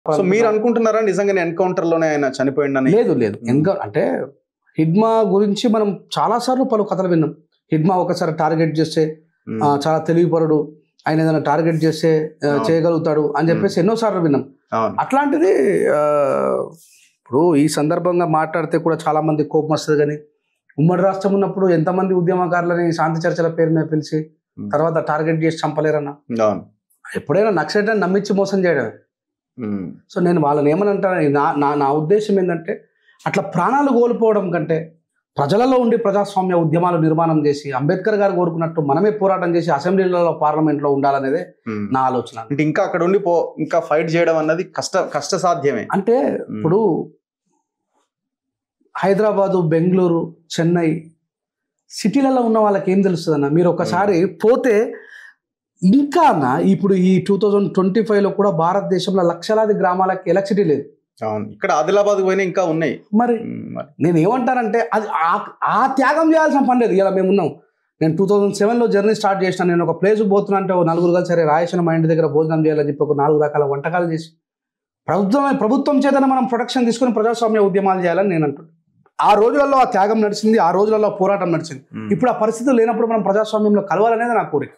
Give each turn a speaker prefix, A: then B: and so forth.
A: So మీరు అనుకుంటున్నారా నిజంగానే ఎన్కౌంటర్ లోనే ఆయన చనిపోయిండని?
B: లేదు లేదు అంటే హిడ్మా గురించి మనం చాలాసార్లు పలు కథలు విన్నాం. హిడ్మా ఒకసారి టార్గెట్ చేస్తే చాలా తెలివిపరుడు, ఆయన ఏదైనా టార్గెట్ చేస్తే చేయగలుగుతాడు అని చెప్పేసి ఎన్నోసార్లు విన్నాం. అట్లాంటిది ఇప్పుడు ఈ సందర్భంగా మాట్లాడితే కూడా చాలా మంది కోపం వస్తుంది. కానీ ఉమ్మడి రాష్ట్రం ఉన్నప్పుడు ఎంతమంది ఉద్యమకారులని శాంతి చర్చల పేరు మీద పిలిచి తర్వాత టార్గెట్ చేసి చంపలేరన్నా? ఎప్పుడైనా నక్సలైట్ అని నమ్మించి మోసం చేయడమే. సో నేను వాళ్ళని ఏమనంటాను, నా ఉద్దేశం ఏంటంటే అట్లా ప్రాణాలు కోల్పోవడం కంటే ప్రజలలో ఉండి ప్రజాస్వామ్య ఉద్యమాలు నిర్మాణం చేసి అంబేద్కర్ గారు కోరుకున్నట్టు మనమే పోరాటం చేసి అసెంబ్లీలలో పార్లమెంట్లో ఉండాలనేదే నా ఆలోచన.
A: అంటే ఇంకా అక్కడ ఉండి ఇంకా ఫైట్ చేయడం అన్నది కష్ట సాధ్యమే.
B: అంటే ఇప్పుడు హైదరాబాదు, బెంగళూరు, చెన్నై సిటీలలో ఉన్న వాళ్ళకి ఏం తెలుస్తుంది అన్న? మీరు ఒకసారి పోతే ఇంకా అన్న ఇప్పుడు ఈ 2025లో కూడా భారతదేశంలో లక్షలాది గ్రామాలకి ఎలక్ట్రిసిటీ లేదు.
A: ఇక్కడ ఆదిలాబాద్ పోయినా ఇంకా ఉన్నాయి.
B: మరి నేను ఏమంటానంటే అది ఆ త్యాగం చేయాల్సిన పని లేదు. ఇలా మేము ఉన్నాం. నేను 2007లో జర్నీ స్టార్ట్ చేసిన. నేను ఒక ప్లేస్కి పోతున్నా అంటే నలుగురు కలిసి సరే రాయేసిన మా ఇంటి దగ్గర భోజనం చేయాలని చెప్పి ఒక 4 రకాల వంటకాలు చేసి ప్రభుత్వం చేతనే మనం ప్రొటెక్షన్ తీసుకుని ప్రజాస్వామ్య ఉద్యమాలు చేయాలని నేను అంటున్నాను. ఆ రోజులలో ఆ త్యాగం నడిచింది, ఆ రోజులలో పోరాటం నడిచింది. ఇప్పుడు ఆ పరిస్థితులు లేనప్పుడు మనం ప్రజాస్వామ్యంలో కలవాలనేది నా కోరిక.